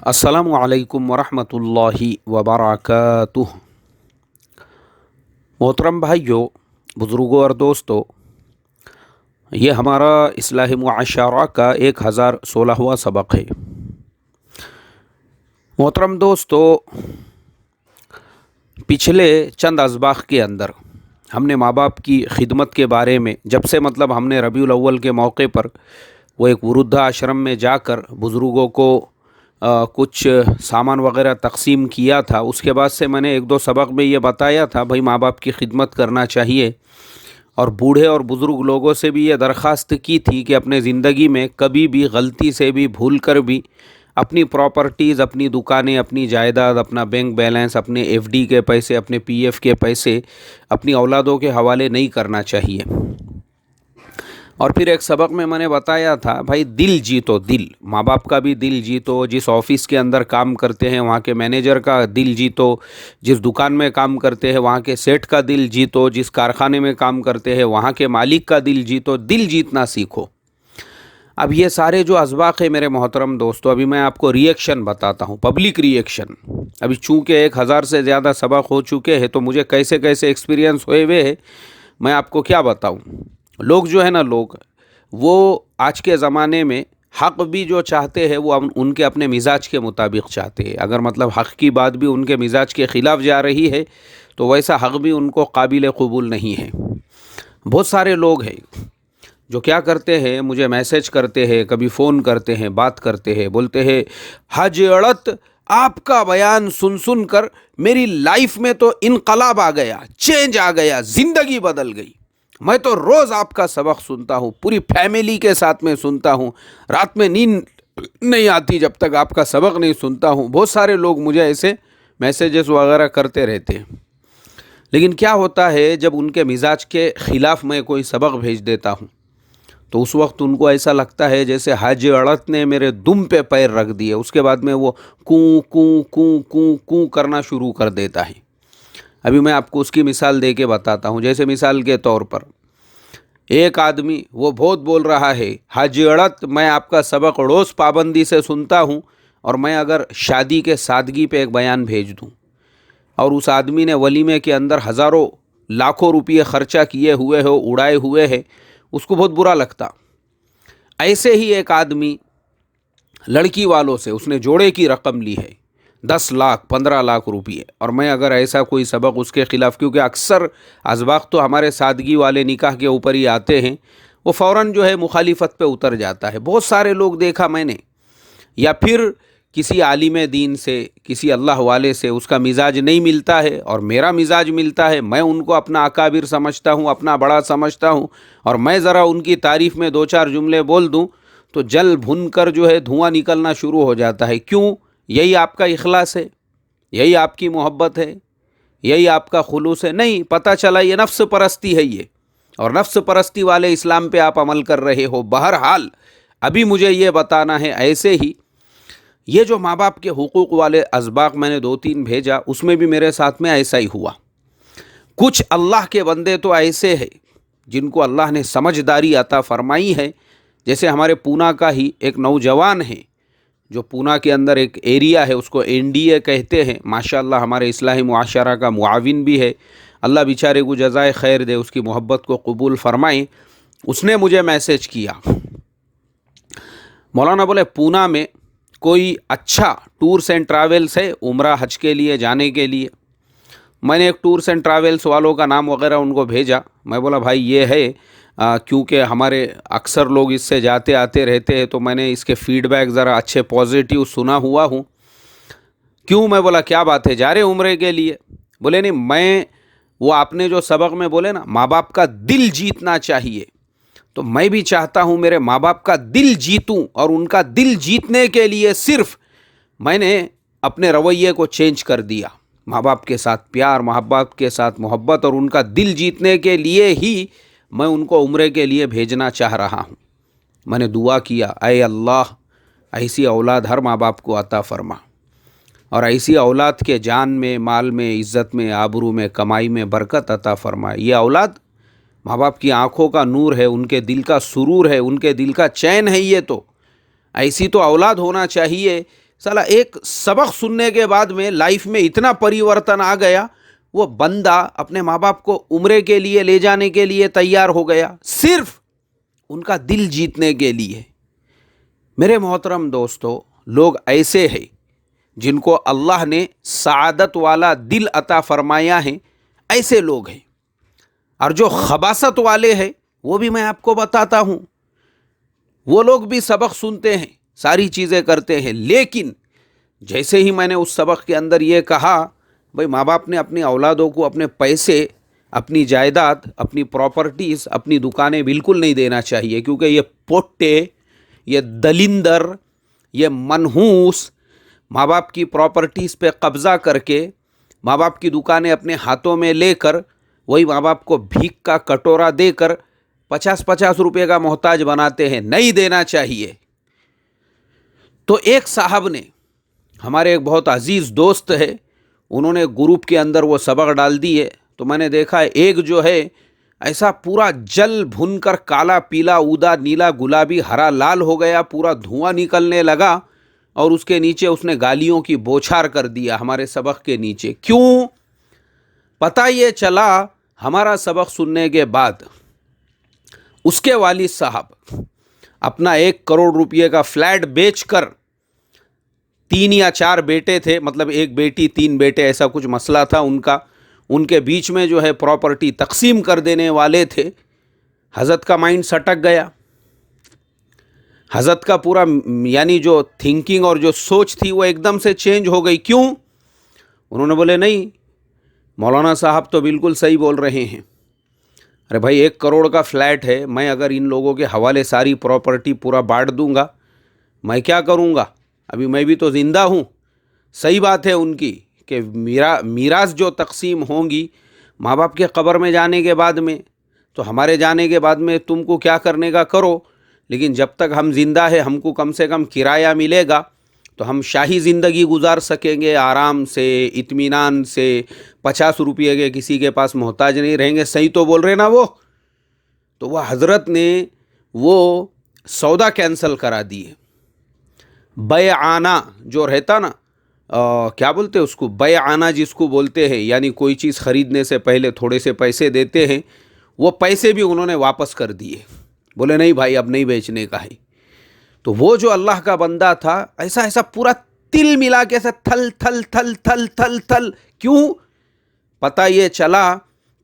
अस्सलामु अलैकुम वरहमतुल्लाहि वबरकातुह। मोहतरम भाइयों, बुज़ुर्गों और दोस्तों, ये हमारा इस्लाही मुआशरा का 1016वां सबक है। मोहतरम दोस्तों, पिछले चंद असबाक़ के अंदर हमने माँ बाप की खिदमत के बारे में, जब से हमने रबीउल अव्वल के मौके पर वो एक वृद्धा आश्रम में जाकर बुज़ुर्गों को कुछ सामान वगैरह तकसीम किया था, उसके बाद से मैंने एक दो सबक में ये बताया था भाई माँ बाप की खिदमत करना चाहिए। और बूढ़े और बुज़ुर्ग लोगों से भी ये दरख्वास्त की थी कि अपने ज़िंदगी में कभी भी गलती से भी भूल कर भी अपनी प्रॉपर्टीज़, अपनी दुकानें, अपनी जायदाद, अपना बैंक बैलेंस, अपने एफडी के पैसे, अपने पीएफ के पैसे अपनी औलादों के हवाले नहीं करना चाहिए। और फिर एक सबक में मैंने बताया था भाई दिल जीतो, दिल, माँ बाप का भी दिल जीतो, जिस ऑफ़िस के अंदर काम करते हैं वहाँ के मैनेजर का दिल जीतो, जिस दुकान में काम करते हैं वहाँ के सेठ का दिल जीतो, जिस कारखाने में काम करते हैं वहाँ के मालिक का दिल जीतो, दिल जीतना सीखो। अब ये सारे जो असबाक़ है मेरे मोहतरम दोस्तों, अभी मैं आपको रिएक्शन बताता हूँ, पब्लिक रिएक्शन। अभी चूँकि 1000 से ज़्यादा सबक हो चुके हैं तो मुझे कैसे कैसे एक्सपीरियंस हुए हुए है मैं आपको क्या बताऊँ। लोग जो है ना, लोग वो आज के ज़माने में हक़ भी जो चाहते हैं वो उनके अपने मिजाज के मुताबिक चाहते हैं। अगर हक़ की बात भी उनके मिजाज के ख़िलाफ़ जा रही है तो वैसा हक़ भी उनको काबिल क़बूल नहीं है। बहुत सारे लोग हैं जो क्या करते हैं, मुझे मैसेज करते हैं, कभी फ़ोन करते हैं, बात करते हैं, बोलते हैं हाजी अड़त, आपका बयान सुन सुन कर मेरी लाइफ में तो इनकलाब आ गया, चेंज आ गया, ज़िंदगी बदल गई। मैं तो रोज़ आपका सबक सुनता हूँ, पूरी फैमिली के साथ में सुनता हूँ, रात में नींद नहीं आती जब तक आपका सबक नहीं सुनता हूँ। बहुत सारे लोग मुझे ऐसे मैसेजेस वगैरह करते रहते हैं। लेकिन क्या होता है, जब उनके मिजाज के ख़िलाफ़ मैं कोई सबक भेज देता हूँ तो उस वक्त उनको ऐसा लगता है जैसे हाजी अड़त ने मेरे दुम पे पैर रख दिए। उसके बाद में वो कूँ कूँ कूँ कूँ कूँ करना शुरू कर देता है। अभी मैं आपको उसकी मिसाल दे के बताता हूँ। जैसे मिसाल के तौर पर एक आदमी वो बहुत बोल रहा है, हाजी अड़त मैं आपका सबक रोज़ पाबंदी से सुनता हूँ, और मैं अगर शादी के सादगी पे एक बयान भेज दूँ और उस आदमी ने वलीमे के अंदर हज़ारों लाखों रुपये ख़र्चा किए हुए हो, उड़ाए हुए हैं, उसको बहुत बुरा लगता। ऐसे ही एक आदमी लड़की वालों से उसने जोड़े की रकम ली है, 10 लाख 15 लाख रुपये, और मैं अगर ऐसा कोई सबक उसके ख़िलाफ़, क्योंकि अक्सर असबाक़ तो हमारे सादगी वाले निकाह के ऊपर ही आते हैं, वो फ़ौरन जो है मुखालिफत पे उतर जाता है। बहुत सारे लोग देखा मैंने, या फिर किसी आलिम दीन से, किसी अल्लाह वाले से उसका मिजाज नहीं मिलता है और मेरा मिजाज मिलता है, मैं उनको अपना अकाबिर समझता हूँ, अपना बड़ा समझता हूँ, और मैं ज़रा उनकी तारीफ़ में 2-4 जुमले बोल दूँ तो जल भुन कर जो है धुआं निकलना शुरू हो जाता है। क्यों? यही आपका इखलास है, यही आपकी मोहब्बत है, यही आपका खुलूस है? नहीं, पता चला ये नफ्स परस्ती है ये, और नफ्स परस्ती वाले इस्लाम पे आप अमल कर रहे हो। बहरहाल अभी मुझे ये बताना है, ऐसे ही ये जो माँ बाप के हुकूक वाले असबाक़ मैंने 2-3 भेजा, उसमें भी मेरे साथ में ऐसा ही हुआ। कुछ अल्लाह के बंदे तो ऐसे हैं जिनको अल्लाह ने समझदारी अता फरमाई है। जैसे हमारे पूना का ही एक नौजवान है, जो पूना के अंदर एक एरिया है उसको एनडीए कहते हैं, माशाअल्लाह हमारे इस्लाही मुआशरा का मुआविन भी है। अल्लाह बेचारे को जज़ाए खैर दे, उसकी मोहब्बत को कबूल फरमाए। उसने मुझे मैसेज किया, मौलाना बोले पूना में कोई अच्छा टूर्स एंड ट्रैवल्स है उम्रा हज के लिए जाने के लिए? मैंने एक टूर्स एंड ट्रैवल्स वालों का नाम वगैरह उनको भेजा। मैं बोला भाई ये है, क्योंकि हमारे अक्सर लोग इससे जाते आते रहते हैं तो मैंने इसके फ़ीडबैक ज़रा अच्छे पॉजिटिव सुना हुआ हूँ। क्यों? मैं बोला क्या बात है, जा रहे उम्रे के लिए? बोले नहीं, मैं वो आपने जो सबक में बोले ना माँ बाप का दिल जीतना चाहिए, तो मैं भी चाहता हूँ मेरे माँ बाप का दिल जीतूँ, और उनका दिल जीतने के लिए सिर्फ मैंने अपने रवैये को चेंज कर दिया। माँ बाप के साथ प्यार, माँ बाप के साथ मोहब्बत, और उनका दिल जीतने के लिए ही मैं उनको उम्रे के लिए भेजना चाह रहा हूँ। मैंने दुआ किया, ऐ अल्लाह ऐसी औलाद हर माँ बाप को अता फरमा, और ऐसी औलाद के जान में, माल में, इज़्ज़त में, आबरू में, कमाई में बरकत अता फरमा। ये औलाद माँ बाप की आँखों का नूर है, उनके दिल का सुरूर है, उनके दिल का चैन है। ये तो ऐसी तो औलाद होना चाहिए, साला एक सबक सुनने के बाद में लाइफ में इतना परिवर्तन आ गया, वो बंदा अपने माँ बाप को उम्रे के लिए ले जाने के लिए तैयार हो गया, सिर्फ उनका दिल जीतने के लिए। मेरे मोहतरम दोस्तों, लोग ऐसे हैं जिनको अल्लाह ने सआदत वाला दिल अता फरमाया है, ऐसे लोग हैं। और जो खबासत वाले हैं वो भी मैं आपको बताता हूँ, वो लोग भी सबक सुनते हैं, सारी चीज़ें करते हैं, लेकिन जैसे ही मैंने उस सबक के अंदर ये कहा, भाई माँ बाप ने अपनी औलादों को अपने पैसे, अपनी जायदाद, अपनी प्रॉपर्टीज़, अपनी दुकानें बिल्कुल नहीं देना चाहिए, क्योंकि ये पोट्टे, ये दलिंदर, ये मनहूस माँ बाप की प्रॉपर्टीज़ पे कब्ज़ा करके, माँ बाप की दुकानें अपने हाथों में लेकर, वही माँ बाप को भीख का कटोरा देकर 50-50 रुपये का मोहताज बनाते हैं। नहीं देना चाहिए। तो एक साहब ने, हमारे एक बहुत अजीज़ दोस्त है, उन्होंने ग्रुप के अंदर वो सबक डाल दी है। तो मैंने देखा है, एक जो है ऐसा पूरा जल भुनकर काला पीला ऊदा नीला गुलाबी हरा लाल हो गया, पूरा धुआं निकलने लगा, और उसके नीचे उसने गालियों की बौछार कर दिया हमारे सबक के नीचे। क्यों? पता ये चला हमारा सबक सुनने के बाद उसके वालिद साहब अपना 1 करोड़ रुपये का फ्लैट बेचकर, 3 या 4 बेटे थे, मतलब 1 बेटी 3 बेटे, ऐसा कुछ मसला था उनका, उनके बीच में जो है प्रॉपर्टी तकसीम कर देने वाले थे। हज़रत का माइंड सटक गया, हज़रत का पूरा यानी जो थिंकिंग और जो सोच थी वो एकदम से चेंज हो गई। क्यों? उन्होंने बोले नहीं, मौलाना साहब तो बिल्कुल सही बोल रहे हैं। अरे भाई, 1 करोड़ का फ्लैट है, मैं अगर इन लोगों के हवाले सारी प्रॉपर्टी पूरा बांट दूंगा, मैं क्या करूंगा? अभी मैं भी तो ज़िंदा हूँ। सही बात है उनकी कि मीरास जो तकसीम होंगी माँ बाप के कब्र में जाने के बाद में, तो हमारे जाने के बाद में तुमको क्या करने का करो, लेकिन जब तक हम ज़िंदा है हमको कम से कम किराया मिलेगा, तो हम शाही ज़िंदगी गुजार सकेंगे आराम से, इत्मीनान से, 50 रुपये के किसी के पास मोहताज नहीं रहेंगे। सही तो बोल रहे ना वो? तो वह हज़रत ने वो सौदा कैंसल करा दिए। बयआना जो रहता ना, क्या बोलते हैं उसको, बयआना जिसको बोलते हैं, यानी कोई चीज़ ख़रीदने से पहले थोड़े से पैसे देते हैं, वो पैसे भी उन्होंने वापस कर दिए। बोले नहीं भाई, अब नहीं बेचने का है। तो वो जो अल्लाह का बंदा था, ऐसा ऐसा पूरा तिल मिला के ऐसा थल थल थल थल थल थल। क्यों? पता ये चला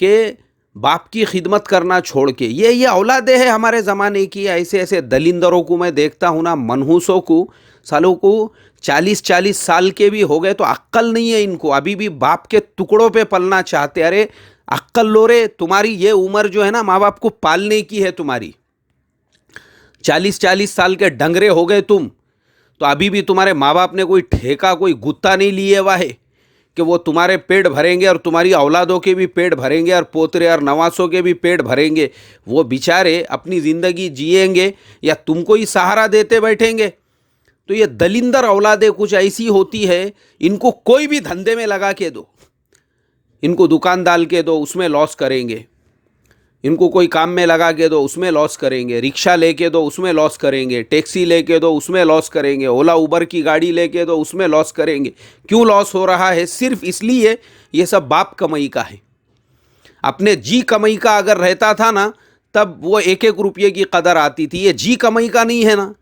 कि बाप की खिदमत करना छोड़ के, ये औलादे है हमारे ज़माने की, ऐसे ऐसे दलिंदरों को मैं देखता हूँ ना, मनहूसों को, सालों को 40-40 साल के भी हो गए तो अक्ल नहीं है इनको, अभी भी बाप के टुकड़ों पे पलना चाहते। अरे अक्ल लो रे, तुम्हारी ये उम्र जो है ना माँ बाप को पालने की है, तुम्हारी 40-40 साल के डंगरे हो गए तुम, तो अभी भी तुम्हारे माँ बाप ने कोई ठेका, कोई गुत्ता नहीं लिए हुआ है कि वो तुम्हारे पेट भरेंगे और तुम्हारी औलादों के भी पेट भरेंगे और पोतरे और नवासों के भी पेट भरेंगे। वो बेचारे अपनी ज़िंदगी जिएंगे या तुमको ही सहारा देते बैठेंगे। तो ये दलिंदर औलादें कुछ ऐसी होती है, इनको कोई भी धंधे में लगा के दो, इनको दुकान डाल के दो, उसमें लॉस करेंगे। इनको कोई काम में लगा के दो, उसमें लॉस करेंगे। रिक्शा लेके दो, उसमें लॉस करेंगे। टैक्सी लेके दो, उसमें लॉस करेंगे। ओला उबर की गाड़ी लेके दो, उसमें लॉस करेंगे। क्यों लॉस हो रहा है? सिर्फ इसलिए ये सब बाप कमाई का है। अपने जी कमाई का अगर रहता था ना, तब वो 1-1 रुपये की कदर आती थी। ये जी कमाई का नहीं है ना,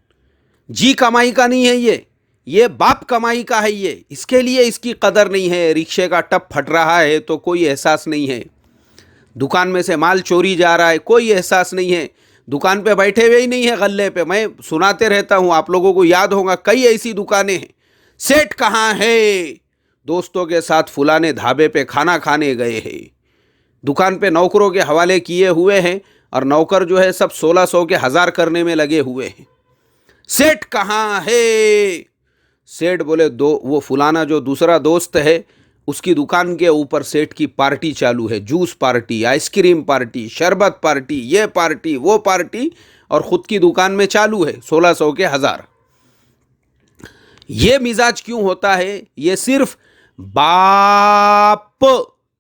जी कमाई का नहीं है, ये बाप कमाई का है। ये इसके लिए इसकी कदर नहीं है। रिक्शे का टप फट रहा है तो कोई एहसास नहीं है, दुकान में से माल चोरी जा रहा है, कोई एहसास नहीं है, दुकान पे बैठे हुए ही नहीं है गल्ले पे। मैं सुनाते रहता हूँ, आप लोगों को याद होगा, कई ऐसी दुकानें हैं। सेठ कहाँ है? दोस्तों के साथ फुलाने ढाबे पे खाना खाने गए हैं, दुकान पे नौकरों के हवाले किए हुए हैं, और नौकर जो है सब 1600 के 1000 करने में लगे हुए हैं। सेठ कहाँ है? सेठ बोले वो फुलाना जो दूसरा दोस्त है, उसकी दुकान के ऊपर सेठ की पार्टी चालू है, जूस पार्टी, आइसक्रीम पार्टी, शरबत पार्टी, ये पार्टी वो पार्टी, और ख़ुद की दुकान में चालू है 1600 के 1000। ये मिजाज क्यों होता है? ये सिर्फ बाप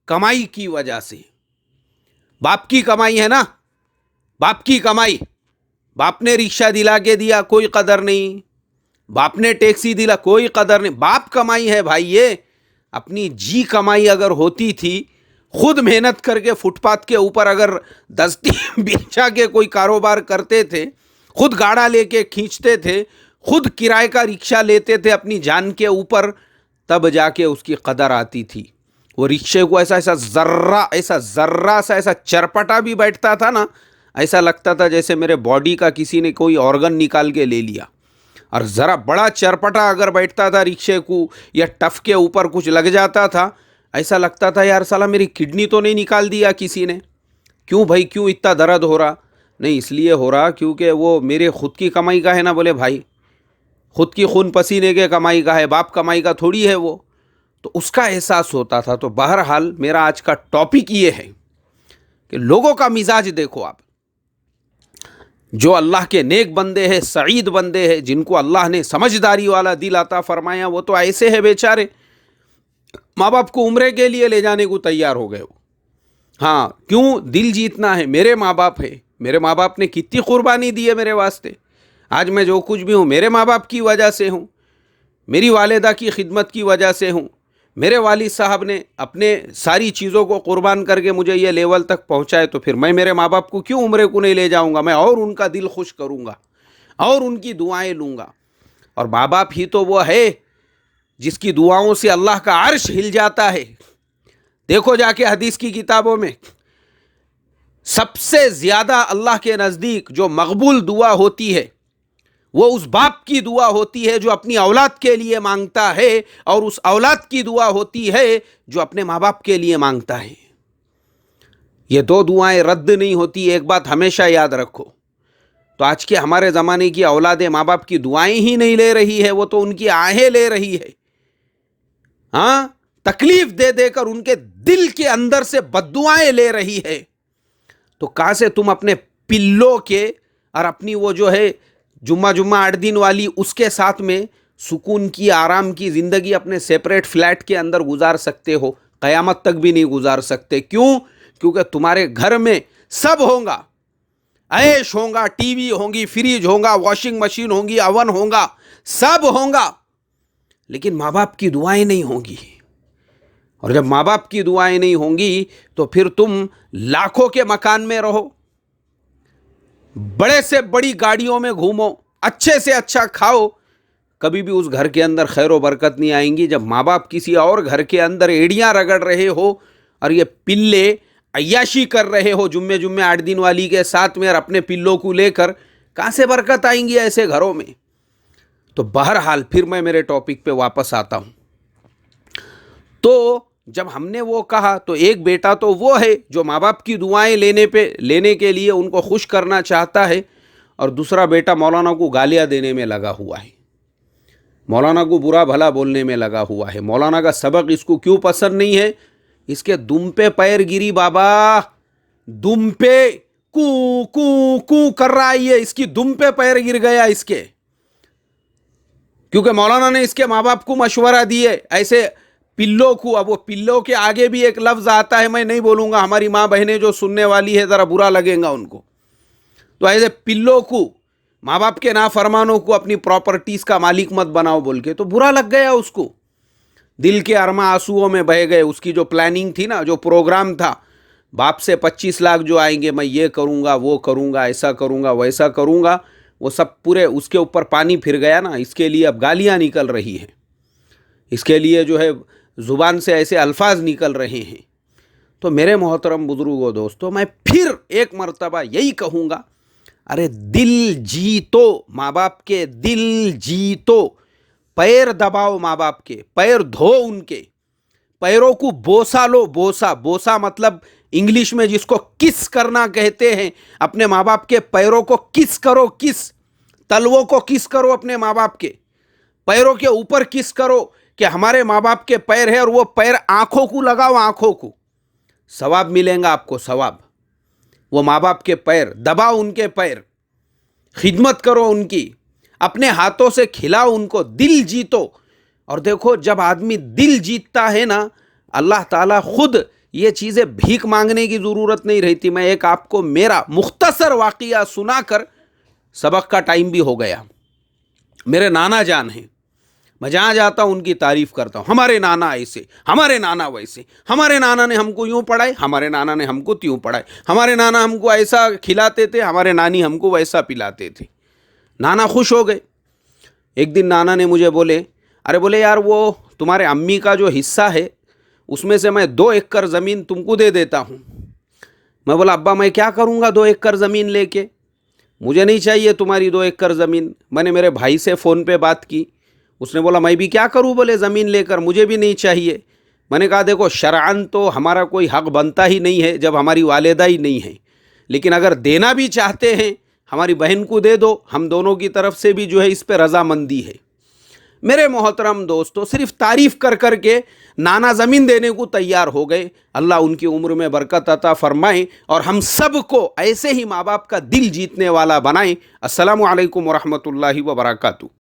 कमाई की वजह से। बाप की कमाई है ना, बाप की कमाई, बाप ने रिक्शा दिला के दिया, कोई कदर नहीं। बाप ने टैक्सी दिला, कोई कदर नहीं। बाप कमाई है भाई, ये अपनी जी कमाई अगर होती थी, खुद मेहनत करके फुटपाथ के ऊपर अगर दस्ती बिछा के कोई कारोबार करते थे, खुद गाड़ा लेके खींचते थे, खुद किराए का रिक्शा लेते थे अपनी जान के ऊपर, तब जाके उसकी कदर आती थी। वो रिक्शे को ऐसा जर्रा सा ऐसा चरपटा भी बैठता था ना, ऐसा लगता था जैसे मेरे बॉडी का किसी ने कोई ऑर्गन निकाल के ले लिया। और ज़रा बड़ा चरपटा अगर बैठता था रिक्शे को, या टफ के ऊपर कुछ लग जाता था, ऐसा लगता था यार साला मेरी किडनी तो नहीं निकाल दिया किसी ने। क्यों भाई, क्यों इतना दर्द हो रहा? नहीं, इसलिए हो रहा क्योंकि वो मेरे खुद की कमाई का है ना। बोले भाई, खुद की खून पसीने के कमाई का है, बाप कमाई का थोड़ी है वो। तो उसका एहसास होता था। तो बहरहाल मेरा आज का टॉपिक ये है कि लोगों का मिजाज देखो आप। जो अल्लाह के नेक बंदे हैं, सईद बंदे हैं, जिनको अल्लाह ने समझदारी वाला दिल अता फरमाया, वो तो ऐसे है बेचारे, माँ बाप को उम्रे के लिए ले जाने को तैयार हो गए हो। हाँ, क्यों? दिल जीतना है। मेरे माँ बाप है, मेरे माँ बाप ने कितनी कुर्बानी दी है मेरे वास्ते। आज मैं जो कुछ भी हूँ मेरे माँ बाप की वजह से हूँ, मेरी वालिदा की खिदमत की वजह से हूँ। मेरे वालिद साहब ने अपने सारी चीज़ों को कुर्बान करके मुझे ये लेवल तक पहुँचाए, तो फिर मैं मेरे माँ बाप को क्यों उम्रे को नहीं ले जाऊँगा? मैं और उनका दिल खुश करूँगा और उनकी दुआएं लूँगा। और माँ बाप ही तो वो है जिसकी दुआओं से अल्लाह का अर्श हिल जाता है। देखो जाके हदीस की किताबों में, सबसे ज़्यादा अल्लाह के नज़दीक जो मकबूल दुआ होती है वो उस बाप की दुआ होती है जो अपनी औलाद के लिए मांगता है, और उस औलाद की दुआ होती है जो अपने माँ बाप के लिए मांगता है। ये दो दुआएं रद्द नहीं होती, एक बात हमेशा याद रखो। तो आज के हमारे ज़माने की औलादें माँ बाप की दुआएं ही नहीं ले रही है, वो तो उनकी आहें ले रही है। हाँ, तकलीफ दे देकर उनके दिल के अंदर से बद्दुआएं ले रही है। तो कहाँ से तुम अपने पिल्लों के और अपनी वो जो है जुम्मा 8 दिन वाली, उसके साथ में सुकून की, आराम की ज़िंदगी अपने सेपरेट फ्लैट के अंदर गुजार सकते हो? क़यामत तक भी नहीं गुजार सकते। क्यों? क्योंकि तुम्हारे घर में सब होगा, ऐश होगा, टीवी होगी, फ्रिज होगा, वॉशिंग मशीन होगी, अवन होगा, सब होगा, लेकिन माँ बाप की दुआएं नहीं होंगी। और जब माँ बाप की दुआएं नहीं होंगी तो फिर तुम लाखों के मकान में रहो, बड़े से बड़ी गाड़ियों में घूमो, अच्छे से अच्छा खाओ, कभी भी उस घर के अंदर खैर व बरकत नहीं आएंगी। जब माँ बाप किसी और घर के अंदर एड़ियाँ रगड़ रहे हो और ये पिल्ले अय्याशी कर रहे हो जुम्मे 8 दिन वाली के साथ में, और अपने पिल्लों को लेकर, कहाँ से बरकत आएंगी ऐसे घरों में? तो बहरहाल फिर मैं मेरे टॉपिक पे वापस आता हूँ। तो जब हमने वो कहा, तो एक बेटा तो वो है जो माँ बाप की दुआएं लेने के लिए उनको खुश करना चाहता है, और दूसरा बेटा मौलाना को गालियाँ देने में लगा हुआ है, मौलाना को बुरा भला बोलने में लगा हुआ है। मौलाना का सबक इसको क्यों पसंद नहीं है? इसके दुम पे पैर गिरी बाबा, दुम पे कू कू कू कर रहा है ये, इसकी दुम पे पैर गिर गया इसके, क्योंकि मौलाना ने इसके माँ बाप को मशवरा दिए ऐसे पिल्लों को। अब वो पिल्लों के आगे भी एक लफ्ज़ आता है, मैं नहीं बोलूँगा, हमारी माँ बहनें जो सुनने वाली है ज़रा बुरा लगेगा उनको। तो ऐसे पिल्लों को, माँ बाप के नाफरमानों को अपनी प्रॉपर्टीज़ का मालिक मत बनाओ बोल के, तो बुरा लग गया उसको। दिल के अरमा आंसुओं में बह गए। उसकी जो प्लानिंग थी ना, जो प्रोग्राम था, बाप से 25 लाख जो आएंगे, मैं ये करूँगा, वो करूँगा, ऐसा करूँगा, वैसा करूँगा, वो सब पूरे उसके ऊपर पानी फिर गया ना। इसके लिए अब गालियाँ निकल रही हैं, इसके लिए जो है ज़ुबान से ऐसे अल्फाज निकल रहे हैं। तो मेरे मोहतरम बुजुर्गों, दोस्तों, मैं फिर एक मर्तबा यही कहूँगा, अरे दिल जीतो, माँ बाप के दिल जीतो, पैर दबाओ माँ बाप के, पैर धो उनके, पैरों को बोसा लो। बोसा मतलब इंग्लिश में जिसको किस करना कहते हैं। अपने माँ बाप के पैरों को किस करो, किस, तलवों को किस करो, अपने माँ बाप के पैरों के ऊपर किस करो कि हमारे माँ बाप के पैर है, और वो पैर आंखों को लगाओ, आंखों को सवाब मिलेगा आपको, सवाब। वो माँ बाप के पैर दबाओ, उनके पैर, खिदमत करो उनकी, अपने हाथों से खिलाओ उनको, दिल जीतो। और देखो, जब आदमी दिल जीतता है ना, अल्लाह ताला खुद ये चीज़ें भीख मांगने की ज़रूरत नहीं रहती। मैं एक आपको मेरा मुख्तसर वाक़िया सुनाकर, सबक का टाइम भी हो गया, मेरे नाना जान हैं, मैं जहाँ जाता हूँ उनकी तारीफ़ करता हूँ। हमारे नाना ऐसे, हमारे नाना वैसे, हमारे नाना ने हमको यूँ पढ़ाए, हमारे नाना ने हमको त्यों पढ़ाए, हमारे नाना हमको ऐसा खिलाते थे, हमारे नानी हमको वैसा पिलाते थे। नाना खुश हो गए। एक दिन नाना ने मुझे बोले, अरे बोले यार वो तुम्हारे अम्मी का जो हिस्सा है उसमें से मैं 2 एकड़ ज़मीन तुमको दे देता हूँ। मैं बोला अब्बा मैं क्या करूँगा 2 एकड़ ज़मीन लेके, मुझे नहीं चाहिए तुम्हारी 2 एकड़ ज़मीन। मैंने मेरे भाई से फ़ोन पे बात की, उसने बोला मैं भी क्या करूँ बोले ज़मीन लेकर, मुझे भी नहीं चाहिए। मैंने कहा देखो शरअन तो हमारा कोई हक़ बनता ही नहीं है जब हमारी वालिदा ही नहीं है, लेकिन अगर देना भी चाहते हैं हमारी बहन को दे दो, हम दोनों की तरफ से भी जो है इस पर रजामंदी है। मेरे मोहतरम दोस्तों, सिर्फ तारीफ़ कर कर के नाना ज़मीन देने को तैयार हो गए। अल्लाह उनकी उम्र में बरकत अता फरमाए और हम सब को ऐसे ही माँ बाप का दिल जीतने वाला बनाए। अस्सलामु अलैकुम वरहमतुल्लाहि व बरकातहू।